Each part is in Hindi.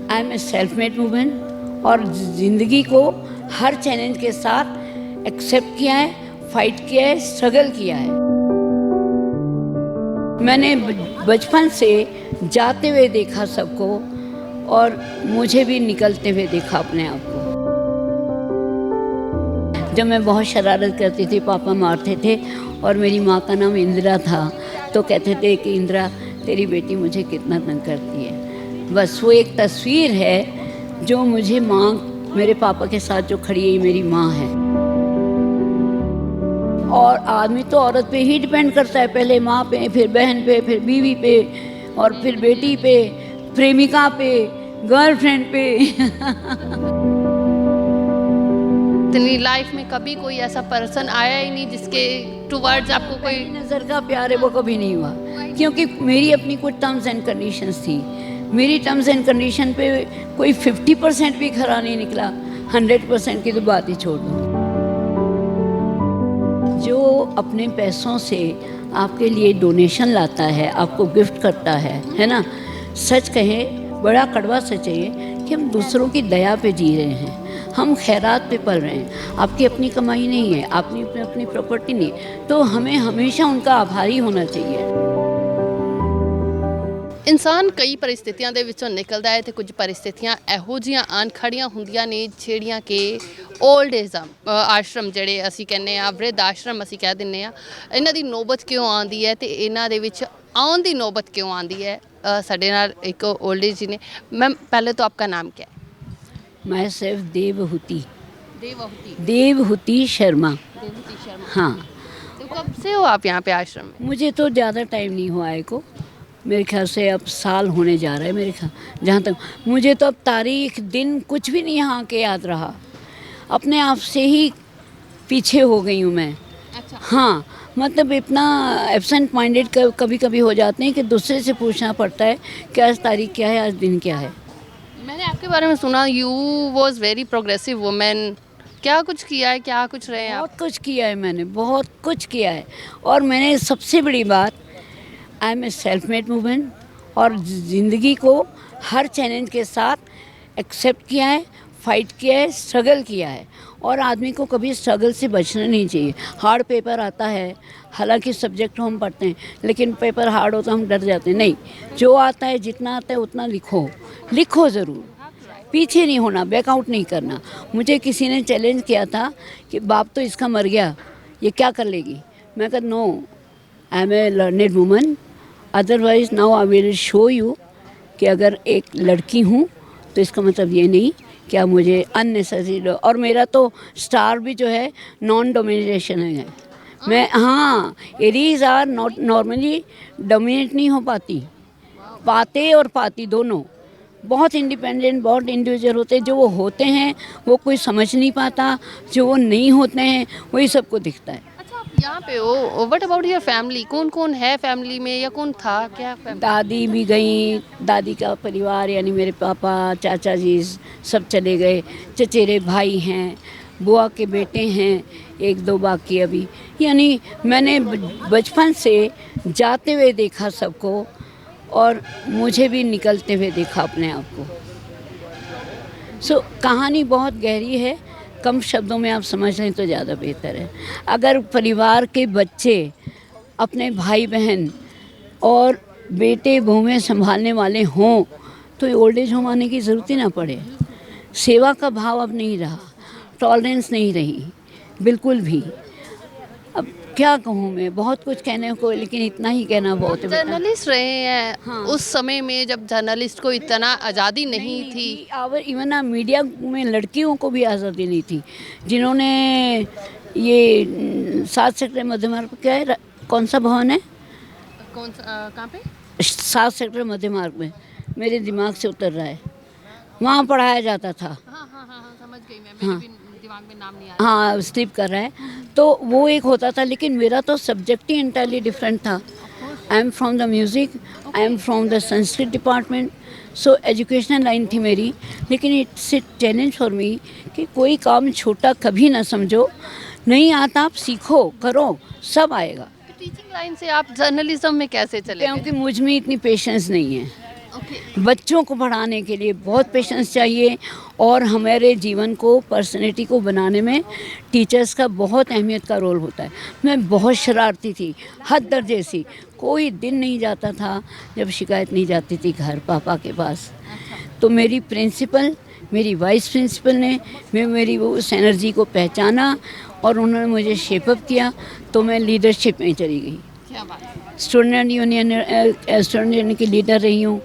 I am a self made woman और ज़िंदगी को हर चैलेंज के साथ एक्सेप्ट किया है, फाइट किया है, स्ट्रगल किया है। मैंने बचपन से जाते हुए देखा सबको और मुझे भी निकलते हुए देखा अपने आप को। जब मैं बहुत शरारत करती थी, पापा मारते थे और मेरी माँ का नाम इंदिरा था, तो कहते थे कि इंदिरा तेरी बेटी मुझे कितना तंग करती है। बस वो एक तस्वीर है जो मुझे माँ, मेरे पापा के साथ जो खड़ी है मेरी माँ है। और आदमी तो औरत पे ही डिपेंड करता है, पहले माँ पे, फिर बहन पे, फिर बीवी पे और फिर बेटी पे, प्रेमिका पे, गर्लफ्रेंड पे। इतनी लाइफ में कभी कोई ऐसा पर्सन आया ही नहीं जिसके टुवर्ड्स आपको कोई नज़र का प्यार है वो कभी नहीं हुआ, क्योंकि मेरी अपनी कुछ टर्म्स एंड कंडीशंस थी। मेरी टर्म्स एंड कंडीशन पे कोई 50% भी खरा नहीं निकला, 100% की तो बात ही छोड़ दो। जो अपने पैसों से आपके लिए डोनेशन लाता है, आपको गिफ्ट करता है ना, सच कहें बड़ा कड़वा सच है कि हम दूसरों की दया पे जी रहे हैं, हम खैरात पे पल रहे हैं। आपकी अपनी कमाई नहीं है, आपकी अपनी प्रॉपर्टी नहीं, तो हमें हमेशा उनका आभारी होना चाहिए। ਇਨਸਾਨ ਕਈ ਪਰਿਸਥਿਤੀਆਂ ਦੇ ਵਿੱਚੋਂ ਨਿਕਲਦਾ ਹੈ ਤੇ ਕੁਝ ਪਰਿਸਥਿਤੀਆਂ ਇਹੋ ਜਿਹੀਆਂ ਆਣ ਖੜੀਆਂ ਹੁੰਦੀਆਂ ਨੇ ਜਿਹੜੀਆਂ ਕਿ 올ਡ ਏਜ ਆਸ਼ਰਮ ਜਿਹੜੇ ਅਸੀਂ ਕਹਿੰਦੇ ਆ, ਬ੍ਰਿਧ ਆਸ਼ਰਮ ਅਸੀਂ ਕਹਿ ਦਿੰਦੇ ਆ, ਇਹਨਾਂ ਦੀ ਨੌਬਤ ਕਿਉਂ ਆਉਂਦੀ ਹੈ ਤੇ ਇਹਨਾਂ ਦੇ ਵਿੱਚ ਆਉਣ ਦੀ ਨੌਬਤ ਕਿਉਂ ਆਉਂਦੀ ਹੈ। ਸਾਡੇ ਨਾਲ ਇੱਕ 올ਡ ਏਜ ਜੀ ਨੇ। मैम पहले तो आपका नाम क्या है? मैं सिर्फ देवहूति देवहूति शर्मा। शर्मा। हाँ। तो कब से हो आप यहाँ पे आश्रम में? मुझे तो ज़्यादा टाइम नहीं हुआ है को, मेरे ख्याल से अब साल होने जा रहा है मेरे ख्याल, जहाँ तक मुझे तो अब तारीख दिन कुछ भी नहीं यहाँ के याद रहा, अपने आप से ही पीछे हो गई हूँ मैं। अच्छा। हाँ, मतलब इतना एब्सेंट माइंडेड कभी कभी हो जाते हैं कि दूसरे से पूछना पड़ता है कि आज तारीख क्या है, आज दिन क्या है। मैंने आपके बारे में सुना, you was very progressive women. क्या कुछ किया है, क्या कुछ रहे हैं आप? बहुत कुछ किया है मैंने, बहुत कुछ किया है। और मैंने सबसे बड़ी बात, I am a self made woman और ज़िंदगी को हर चैलेंज के साथ एक्सेप्ट किया है, फाइट किया है, स्ट्रगल किया है। और आदमी को कभी स्ट्रगल से बचना नहीं चाहिए। हार्ड पेपर आता है, हालांकि सब्जेक्ट हम पढ़ते हैं, लेकिन पेपर हार्ड होता हम डर जाते हैं। नहीं, जो आता है, जितना आता है उतना लिखो ज़रूर, पीछे नहीं होना, बैकआउट नहीं करना। मुझे किसी ने चैलेंज किया था कि बाप तो इसका मर गया, ये क्या कर लेगी। मैं कहा no, I am a learned woman, otherwise now I will show you कि अगर एक लड़की हूँ तो इसका मतलब ये नहीं क्या मुझे अननेसेसरी। और मेरा तो स्टार भी जो है नॉन डोमिनेशन है। मैं, हाँ, Aries are not normally dominate नहीं हो पाते और पाती दोनों बहुत इंडिपेंडेंट, बहुत इंडिविजुअल होते हैं। जो वो होते हैं वो कोई समझ नहीं पाता, जो वो नहीं होते हैं वही सबको दिखता है। अच्छा, आप यहाँ पे हो, व्हाट अबाउट योर फैमिली? कौन कौन है फैमिली में या कौन था, क्या फैमिली? दादी भी गई, दादी का परिवार यानी मेरे पापा, चाचा जी सब चले गए, चचेरे भाई हैं, बुआ के बेटे हैं, एक दो बाकी अभी। यानी मैंने बचपन से जाते हुए देखा सबको और मुझे भी निकलते हुए देखा अपने आप को। सो कहानी बहुत गहरी है, कम शब्दों में आप समझ लें तो ज़्यादा बेहतर है। अगर परिवार के बच्चे अपने भाई बहन और बेटे बहुएं संभालने वाले हों तो ओल्ड एज होम आने की ज़रूरत ही ना पड़े। सेवा का भाव अब नहीं रहा, टॉलरेंस नहीं रही बिल्कुल भी। अब क्या कहूँ मैं, बहुत कुछ कहने को, लेकिन इतना ही कहना बहुत है। जर्नलिस्ट रहे हैं। हाँ। उस समय में जब जर्नलिस्ट को इतना आज़ादी नहीं थी। और इवन मीडिया में लड़कियों को भी आज़ादी नहीं थी। जिन्होंने ये 7 सेक्टर मध्य मार्ग क्या है, कौन सा भवन है, कौन सा, कहाँ पे? 7 सेक्टर मध्य मार्ग में, मेरे दिमाग से उतर रहा है, वहाँ पढ़ाया जाता था। हाँ, समझ गई मैं, मेरे भी दिमाग में नाम नहीं आया। हाँ, स्लिप कर रहा है, तो वो एक होता था। लेकिन मेरा तो सब्जेक्ट ही इंटायरली डिफरेंट था। I am from the music, I am from the Sanskrit department, so educational line थी मेरी। लेकिन it's a challenge for me कि कोई काम छोटा कभी ना समझो, नहीं आता आप सीखो, करो, सब आएगा। टीचिंग लाइन से आप जर्नलिज्म में कैसे चले गए? क्योंकि मुझ में इतनी पेशेंस नहीं है। बच्चों को पढ़ाने के लिए बहुत पेशेंस चाहिए, और हमारे जीवन को, पर्सनैलिटी को बनाने में टीचर्स का बहुत अहमियत का रोल होता है। मैं बहुत शरारती थी, हद दर्जे सी। कोई दिन नहीं जाता था जब शिकायत नहीं जाती थी घर पापा के पास। तो मेरी प्रिंसिपल, मेरी वाइस प्रिंसिपल ने मेरी वो उस एनर्जी को पहचाना और उन्होंने मुझे शेपअप किया, तो मैं लीडरशिप में चली गई। स्टूडेंट यूनियन की लीडर रही हूँ,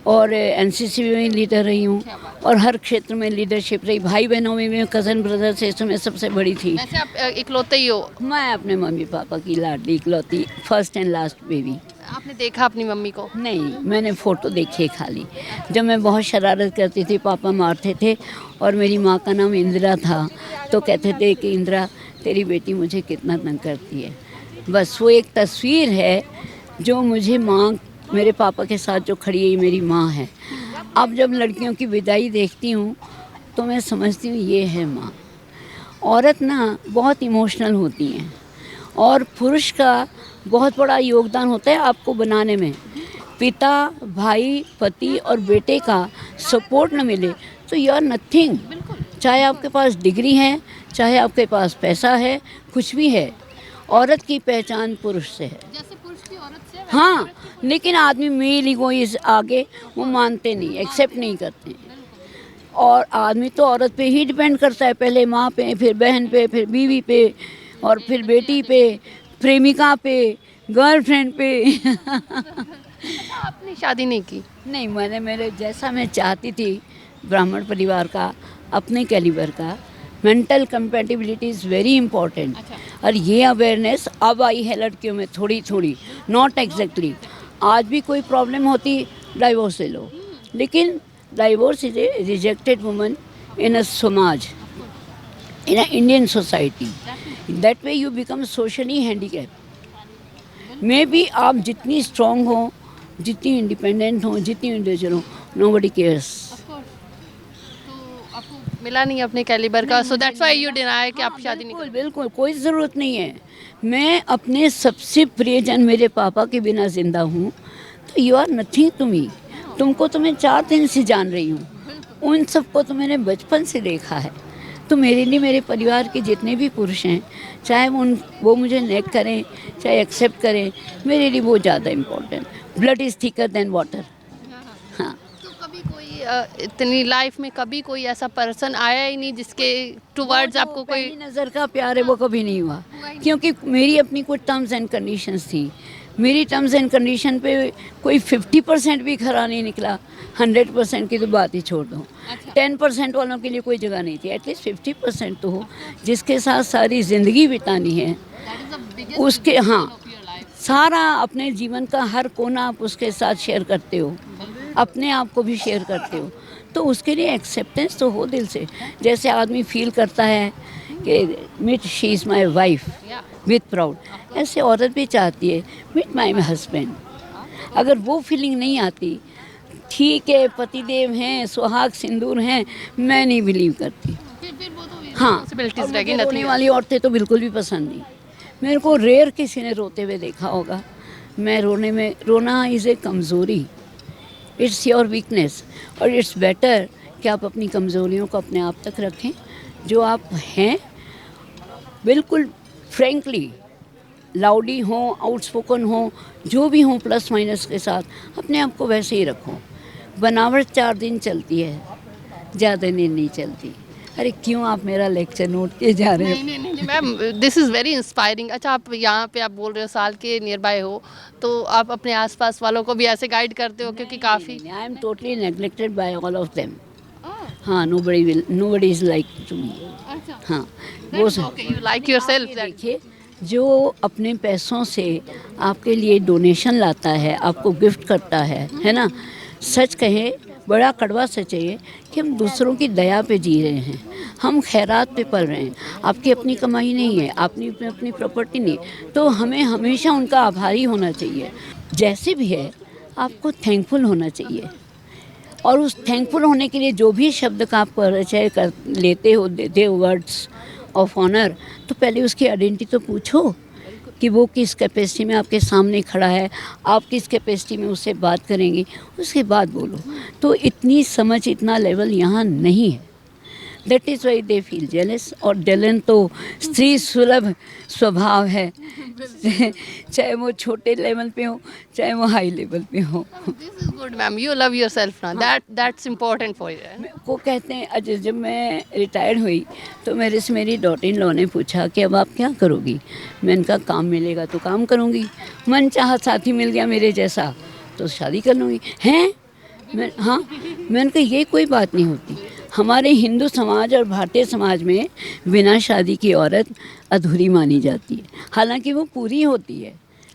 और एनसीसी में लीडर रही हूँ, और हर क्षेत्र में लीडरशिप रही। भाई बहनों में भी कज़न ब्रदर से इसमें सबसे बड़ी थी। वैसे आप इकलौते ही हो? मैं अपने मम्मी पापा की लाडली इकलौती, फर्स्ट एंड लास्ट बेबी। आपने देखा अपनी मम्मी को? नहीं, मैंने फ़ोटो देखी है खाली। जब मैं बहुत शरारत करती थी, पापा मारते थे, और मेरी माँ का नाम इंदिरा था, तो कहते थे कि इंदिरा तेरी बेटी मुझे कितना तंग करती है। बस वो एक तस्वीर है जो मुझे माँ, मेरे पापा के साथ जो खड़ी है, ये मेरी माँ है। अब जब लड़कियों की विदाई देखती हूँ तो मैं समझती हूँ ये है माँ। औरत ना बहुत इमोशनल होती हैं, और पुरुष का बहुत बड़ा योगदान होता है आपको बनाने में। पिता, भाई, पति और बेटे का सपोर्ट न मिले तो यू आर नथिंग। चाहे आपके पास डिग्री है, चाहे आपके पास पैसा है, कुछ भी है, औरत की पहचान पुरुष से है। जैसे पुरुष की औरत से हाँ, लेकिन आदमी मेल इगोइज आगे वो मानते नहीं, एक्सेप्ट नहीं करते। और आदमी तो औरत पे ही डिपेंड करता है, पहले माँ पे, फिर बहन पे, फिर बीवी पे, और फिर बेटी पे, प्रेमिका पे, गर्लफ्रेंड पे। आपने शादी नहीं की? नहीं, मैंने मेरे जैसा मैं चाहती थी, ब्राह्मण परिवार का, अपने कैलिबर का। Mental compatibility is very important. और ये अवेयरनेस अब आई है लड़कियों में थोड़ी थोड़ी, नॉट एग्जैक्टली। आज भी कोई प्रॉब्लम होती, डाइवोर्स ले लो, लेकिन divorce is a rejected woman in a समाज, in a Indian society. That way you become socially handicap. May be आप जितनी स्ट्रॉन्ग हो, जितनी इंडिपेंडेंट हो, जितनी इंडिविजुअल हो, नोबडी केयर्स। मिला नहीं अपने कैलिबर का, so that's why you deny कि आप शादी नहीं बिल्कुल बिल्कुल, कोई ज़रूरत नहीं है। मैं अपने सबसे प्रियजन मेरे पापा के बिना ज़िंदा हूँ, तो you are nothing to me. तुमको तो मैं 4 दिन से जान रही हूँ, उन सबको तो मैंने बचपन से देखा है। तो मेरे लिए मेरे परिवार के जितने भी पुरुष हैं, चाहे वो मुझे नेक करें, चाहे एक्सेप्ट करें, मेरे लिए वो ज़्यादा important. Blood is thicker than water. हाँ, कभी कोई इतनी लाइफ में कभी कोई ऐसा पर्सन आया ही नहीं जिसके टुवर्ड्स आपको कोई पहली नज़र का प्यार है वो कभी नहीं हुआ, क्योंकि मेरी अपनी कुछ टर्म्स एंड कंडीशंस थी। मेरी टर्म्स एंड कंडीशन पे कोई 50% भी खरा नहीं निकला, 100% की तो बात ही छोड़ दो। 10% वालों के लिए कोई जगह नहीं थी, एटलीस्ट 50% तो हो, जिसके साथ सारी ज़िंदगी बितानी है उसके। हाँ, सारा अपने जीवन का हर कोना आप उसके साथ शेयर करते हो, अपने आप को भी शेयर करते हो, तो उसके लिए एक्सेप्टेंस तो हो दिल से। जैसे आदमी फील करता है कि meet she is my wife with proud, ऐसे औरत भी चाहती है मीट माई हस्बैंड। अगर वो फीलिंग नहीं आती, ठीक है पतिदेव हैं, सुहाग सिंदूर हैं, मैं नहीं बिलीव करती। हाँ, और मुझे रोने वाली औरतें तो बिल्कुल भी पसंद नहीं। मेरे को रेयर किसी ने रोते हुए देखा होगा। मैं रोना इज़ ए कमज़ोरी, इट्स योर वीकनेस। और इट्स बेटर कि आप अपनी कमज़ोरियों को अपने आप तक रखें, जो आप हैं बिल्कुल फ्रेंकली, लाउडी हो, आउटस्पोकन हो, जो भी हो, प्लस माइनस के साथ अपने आप को वैसे ही रखो। बनावट 4 दिन चलती है, ज़्यादा दिन नहीं चलती। अरे क्यों आप मेरा लेक्चर नोट किए जा रहे हो? नहीं ma'am, this is very inspiring. अच्छा, आप यहाँ पे आप बोल रहे हो साल के नियर बाय हो, तो आप अपने आसपास वालों को भी ऐसे गाइड करते हो? क्योंकि काफ़ी I am totally neglected by all of them. हाँ, nobody is like to me. हाँ, वो यू लाइक योरसेल्फ। देखिए, जो अपने पैसों से आपके लिए डोनेशन लाता है, आपको गिफ्ट करता है ना, सच कहे बड़ा कड़वा सच है कि हम दूसरों की दया पे जी रहे हैं, हम खैरात पे पल रहे हैं। आपकी अपनी कमाई नहीं है, आपनी अपनी प्रॉपर्टी नहीं, तो हमें हमेशा उनका आभारी होना चाहिए। जैसे भी है, आपको थैंकफुल होना चाहिए, और उस थैंकफुल होने के लिए जो भी शब्द का आप परिचय कर लेते हो, देते हो वर्ड्स ऑफ ऑनर, तो पहले उसकी आइडेंटिटी तो पूछो कि वो किस कैपेसिटी में आपके सामने खड़ा है, आप किस कैपेसिटी में उससे बात करेंगी, उसके बाद बोलो। तो इतनी समझ, इतना लेवल यहाँ नहीं है। That is why they feel jealous. और जलन तो स्त्री सुलभ स्वभाव है, चाहे वो छोटे लेवल पे हो, चाहे वो हाई लेवल पे हो। This is good ma'am, you love yourself ना, दैट्स इम्पोर्टेंट फॉर यू। को कहते हैं अजय, जब मैं रिटायर हुई तो मेरे से मेरी डॉटर इन लॉ ने पूछा कि अब आप क्या करोगी। मैंने कहा काम मिलेगा तो काम करूँगी, मन चाहा साथी मिल गया मेरे जैसा तो शादी कर लूँगी। हैं मैंने कहा ये कोई बात नहीं होती। हमारे हिंदू समाज और भारतीय समाज में बिना शादी की औरत अधूरी मानी जाती है। हालांकि वो पूरी होती है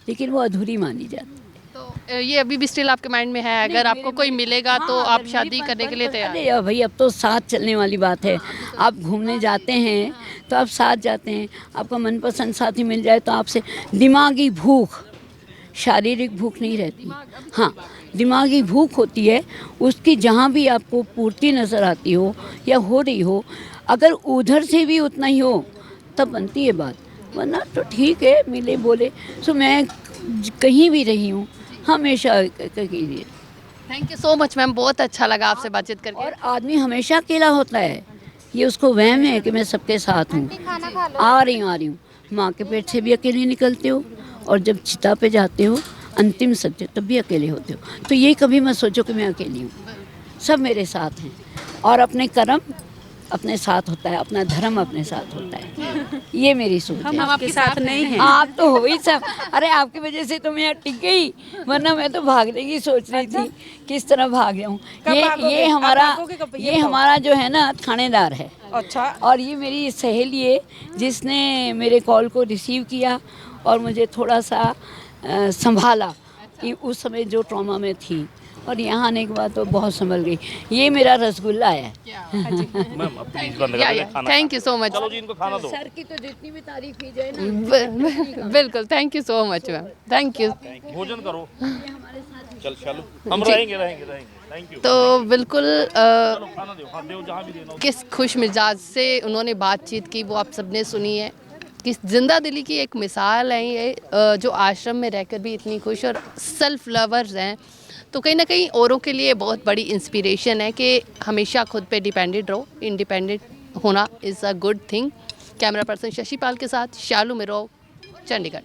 लेकिन वो अधूरी मानी जाती है। तो ये अभी भी स्टिल आपके माइंड में है, अगर आपको कोई मिलेगा तो हाँ, आप अगर शादी मेरे करने के लिए तैयार? अरे भाई, अब तो साथ चलने वाली बात है। आप घूमने जाते हैं तो आप साथ जाते हैं, आपका मनपसंद साथी मिल जाए तो आपसे दिमागी भूख, शारीरिक भूख नहीं रहती, हाँ दिमागी भूख होती है। उसकी जहाँ भी आपको पूर्ति नज़र आती हो या हो रही हो, अगर उधर से भी उतना ही हो तब बनती है बात, वरना तो ठीक है मिले बोले। सो मैं कहीं भी रही हूँ हमेशा कीजिए। Thank you so much ma'am, बहुत अच्छा लगा आपसे बातचीत करके। और आदमी हमेशा अकेला होता है, ये उसको वहम है कि मैं सबके साथ हूँ। आ रही हूँ, माँ के पेट से भी अकेले निकलते हो और जब चिता पे जाते हो अंतिम सत्य तब भी अकेले होते हो। तो ये कभी मत सोचो कि मैं अकेली हूँ, सब मेरे साथ हैं। और अपने कर्म अपने साथ होता है, अपना धर्म अपने साथ होता है, ये मेरी सोच है। हम आपके साथ नहीं हैं। आप तो हो ही सब। अरे आपकी वजह से तो मैं यहाँ टिक गई, वरना मैं तो भागने की सोच रही थी किस तरह भाग जाऊँ। ये हमारा जो है ना थानेदार है। अच्छा। और ये मेरी सहेली है जिसने मेरे कॉल को रिसीव किया और मुझे थोड़ा सा संभाला कि उस समय जो ट्रॉमा में थी, और यहाँ आने के बाद तो बहुत संभल गई। ये मेरा रसगुल्ला है। मैम अब प्लीज बंद कर दें खाना। Thank you so much. चलो जी इनको खाना दो। सर की तो जितनी भी तारीफ की जाए ना, बिल्कुल, thank you so much ma'am, thank you. भोजन करो। चल चलो हम रहेंगे। Thank you. तो बिल्कुल चलो खाना दो, हाँ दो जहाँ भी देना हो। किस खुश मिजाज से उन्होंने बातचीत की वो आप सबने सुनी है। किस जिंदा दिली की एक मिसाल है ये, जो आश्रम में रहकर भी इतनी खुश और सेल्फ लवर्स हैं। तो कहीं ना कहीं औरों के लिए बहुत बड़ी इंस्पिरेशन है कि हमेशा खुद पे डिपेंडेंट रहो। इंडिपेंडेंट होना is a good thing. Camera person Shashipal के साथ शालू मेरो, चंडीगढ़।